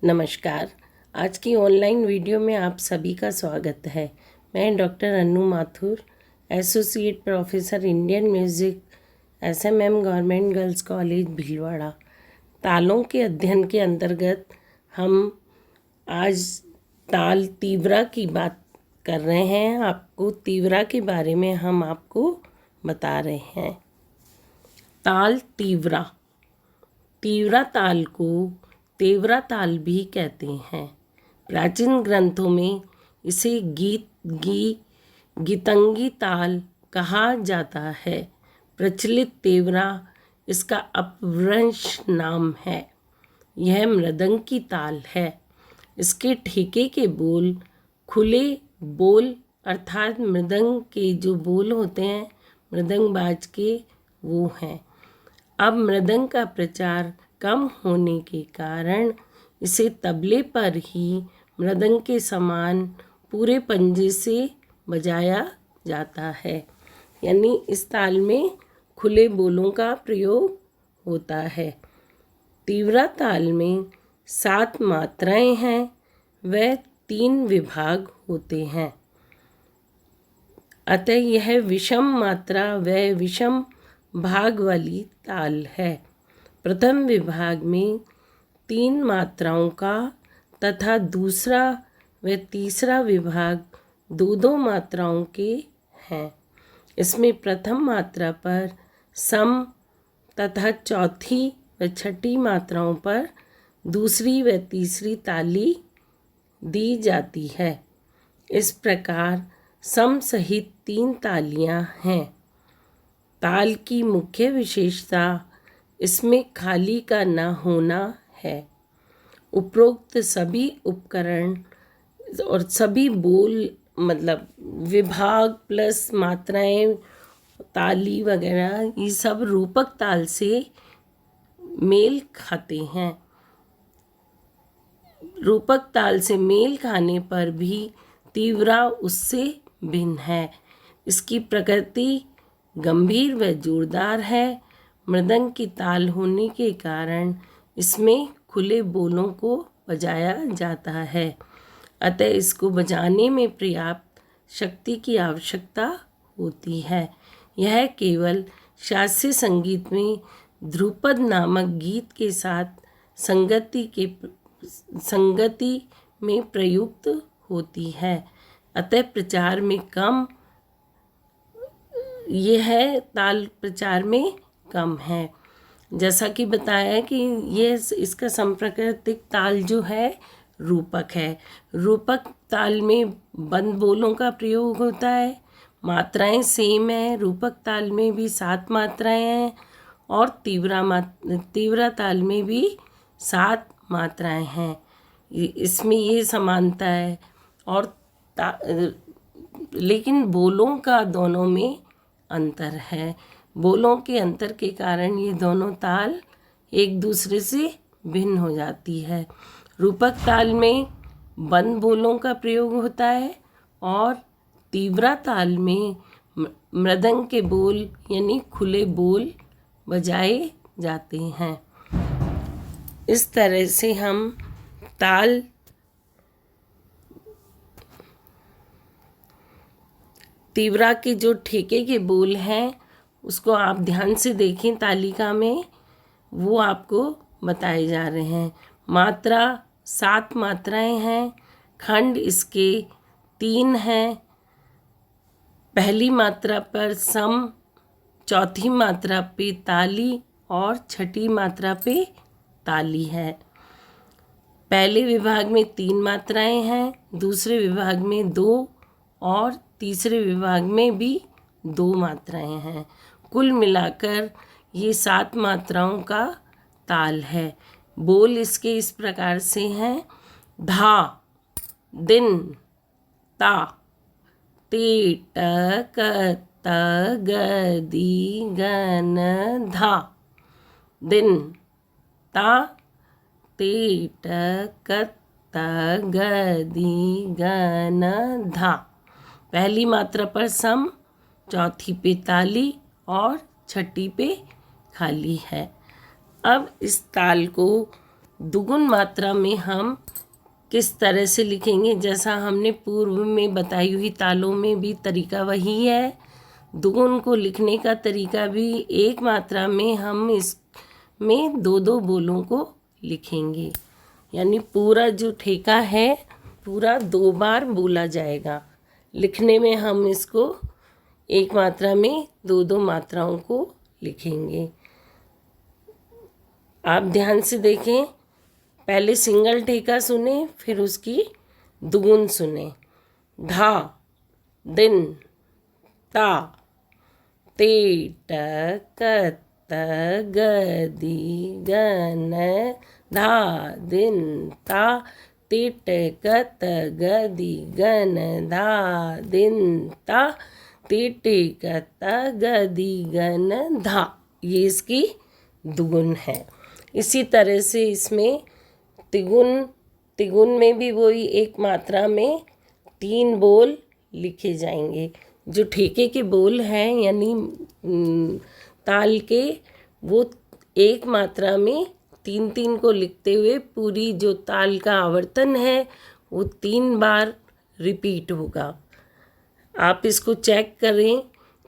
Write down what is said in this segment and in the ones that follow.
नमस्कार। आज की ऑनलाइन वीडियो में आप सभी का स्वागत है। मैं doctor Anu Mathur, associate professor Indian music, SMM government girls college Bhilwara. तालों के अध्ययन के अंतर्गत हम आज ताल तीव्रा की बात कर रहे हैं। आपको तीव्रा के बारे में हम आपको बता रहे हैं। ताल तीव्रा। तीव्रा ताल को तेवरा ताल भी कहते हैं। प्राचीन ग्रंथों में इसे गीतंगी ताल कहा जाता है। प्रचलित तेवरा इसका अपभ्रंश नाम है। यह मृदंग की ताल है। इसके ठेके के बोल खुले बोल अर्थात मृदंग के जो बोल होते हैं मृदंग बाज के, वो हैं। अब मृदंग का प्रचार कम होने के कारण इसे तबले पर ही मृदंग के समान पूरे पंजे से बजाया जाता है। यानी इस ताल में खुले बोलों का प्रयोग होता है। तीव्रा ताल में 7 मात्राएं हैं। वह 3 विभाग होते हैं। अतः यह विषम मात्रा व विषम भाग वाली ताल है। प्रथम विभाग में 3 मात्राओं का तथा दूसरा व तीसरा विभाग 2-2 मात्राओं के हैं। इसमें प्रथम मात्रा पर सम तथा चौथी व छठी मात्राओं पर दूसरी व तीसरी ताली दी जाती है। इस प्रकार सम सहित 3 तालियां हैं। ताल की मुख्य विशेषता इसमें खाली का न होना है। उपरोक्त सभी उपकरण और सभी बोल मतलब विभाग प्लस मात्राएं ताली वगैरह ये सब रूपक ताल से मेल खाते हैं। रूपक ताल से मेल खाने पर भी तीव्रा उससे भिन्न है। इसकी प्रकृति गंभीर व जोरदार है। मृदंग की ताल होने के कारण इसमें खुले बोलों को बजाया जाता है। अतः इसको बजाने में पर्याप्त शक्ति की आवश्यकता होती है। यह केवल शास्त्रीय संगीत में ध्रुपद नामक गीत के साथ संगति में प्रयुक्त होती है। अतः प्रचार में कम यह ताल प्रचार में कम है। जैसा कि बताया कि ये इसका संप्राकृतिक ताल जो है रूपक है। रूपक ताल में बंद बोलों का प्रयोग होता है। मात्राएं सेम है। रूपक ताल में भी 7 मात्राएं हैं और तीव्रा ताल में भी 7 मात्राएं हैं। इसमें ये समानता है और लेकिन बोलों का दोनों में अंतर है। बोलों के अंतर के कारण ये दोनों ताल एक दूसरे से भिन्न हो जाती है। रूपक ताल में बंद बोलों का प्रयोग होता है और तीव्रा ताल में मृदंग के बोल यानी खुले बोल बजाए जाते हैं। इस तरह से हम ताल तीव्रा के जो ठेके के बोल हैं उसको आप ध्यान से देखें। तालिका में वो आपको बताए जा रहे हैं। मात्रा 7 मात्राएं हैं। खंड इसके 3 हैं। पहली मात्रा पर सम, चौथी मात्रा पे ताली और छठी मात्रा पे ताली है। पहले विभाग में 3 मात्राएं हैं। दूसरे विभाग में 2 और तीसरे विभाग में भी 2 मात्राएं हैं। कुल मिलाकर ये 7 मात्राओं का ताल है। बोल इसके इस प्रकार से हैं। धा, दिन, ता, ते, ट, क, त, ग, दी, गन, धा। दिन, ता, ते, ट, क, त, ग, दी, गन, धा। पहली मात्रा पर सम, चौथी पे ताली और छठी पे खाली है। अब इस ताल को दुगुन मात्रा में हम किस तरह से लिखेंगे, जैसा हमने पूर्व में बताई हुई तालों में भी तरीका वही है। दुगुन को लिखने का तरीका भी एक मात्रा में हम इसमें दो दो बोलों को लिखेंगे, यानी पूरा जो ठेका है पूरा 2 बार बोला जाएगा। लिखने में हम इसको एक मात्रा में दो दो मात्राओं को लिखेंगे। आप ध्यान से देखें, पहले सिंगल ठेका सुने, फिर उसकी दुगुन सुने। धा, दिन, ता, ते, ट, क, त, ग, दी, गन, धा, दिन, ता, ते, ट, क, त, ग, दी, गन, धा, दिन, ता, ते, ट, क, त, ग, दी, गन, धा। ये इसकी दुगुन है। इसी तरह से इसमें तिगुन में भी वही एक मात्रा में 3 बोल लिखे जाएंगे। जो ठेके के बोल हैं यानी ताल के, वो एक मात्रा में 3 को लिखते हुए पूरी जो ताल का आवर्तन है वो 3 बार रिपीट होगा। आप इसको चेक करें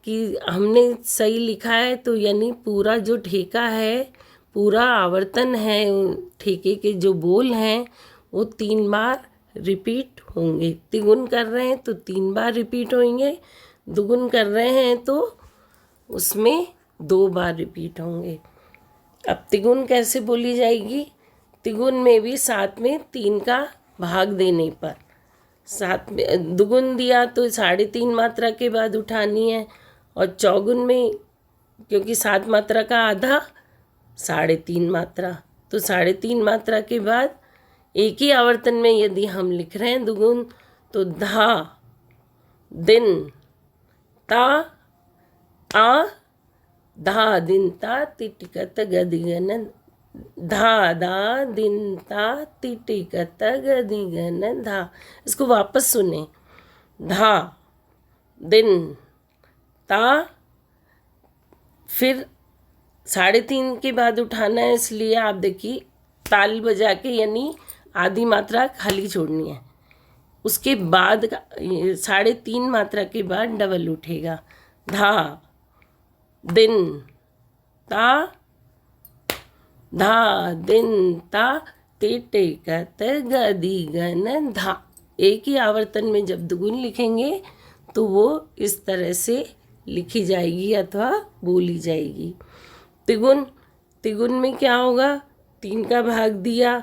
कि हमने सही लिखा है, तो यानी पूरा जो ठेका है, पूरा आवर्तन है, ठेके के जो बोल हैं वो 3 बार रिपीट होंगे। तिगुन कर रहे हैं तो 3 बार रिपीट होंगे, दुगुन कर रहे हैं तो उसमें 2 बार रिपीट होंगे। अब तिगुन कैसे बोली जाएगी? तिगुन में भी 7 में 3 का भाग देने पर, 7 में दुगुन दिया तो 3.5 मात्रा के बाद उठानी है, और चौगुन में क्योंकि 7 मात्रा का आधा 3.5 मात्रा, तो 3.5 मात्रा के बाद एक ही आवर्तन में यदि हम लिख रहे हैं दुगुन, तो धा, दिन, ता, आ, धा, दिन, ता, तिटिकत, गदिगन, धा, दा, दिन, ता, तिटिकत, गदिगन, धा। इसको वापस सुने। धा, दिन, ता, फिर 3.5 के बाद उठाना है, इसलिए आप देखिए ताल बजा के यानी आधी मात्रा खाली छोड़नी है, उसके बाद 3.5 मात्रा के बाद डबल उठेगा। धा, दिन, ता, धा, दिन, ता, ते, टे, क, त, ग, दी, गन, धा। एक ही आवर्तन में जब दुगुन लिखेंगे तो वो इस तरह से लिखी जाएगी अथवा बोली जाएगी। तिगुन में क्या होगा? 3 का भाग दिया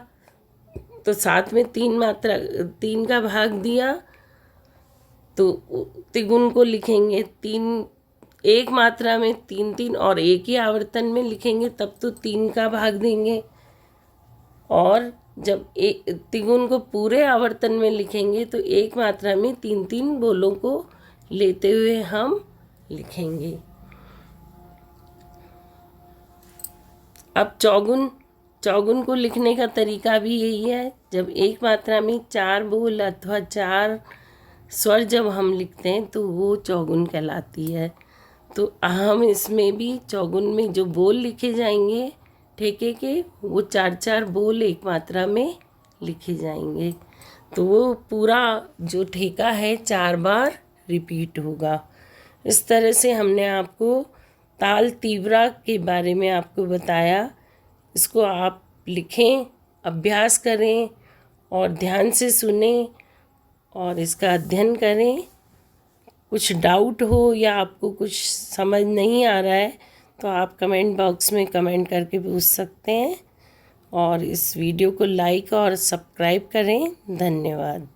तो 7 में 3 का भाग दिया तो तिगुन को लिखेंगे 3 एक मात्रा में 3 और एक ही आवर्तन में लिखेंगे, तब तो 3 का भाग देंगे। और जब तिगुन को पूरे आवर्तन में लिखेंगे तो एक मात्रा में 3 बोलों को लेते हुए हम लिखेंगे। अब चौगुन को लिखने का तरीका भी यही है। जब एक मात्रा में 4 बोल अथवा 4 स्वर जब हम लिखते हैं तो वो चौगुन कहलाती है। तो हम इसमें भी चौगुन में जो बोल लिखे जाएंगे ठेके के, वो 4 बोल एक मात्रा में लिखे जाएंगे, तो वो पूरा जो ठेका है 4 बार रिपीट होगा। इस तरह से हमने आपको ताल तीव्रा के बारे में आपको बताया। इसको आप लिखें, अभ्यास करें और ध्यान से सुने और इसका अध्ययन करें। कुछ डाउट हो या आपको कुछ समझ नहीं आ रहा है तो आप कमेंट बॉक्स में कमेंट करके पूछ सकते हैं, और इस वीडियो को लाइक और सब्सक्राइब करें। धन्यवाद।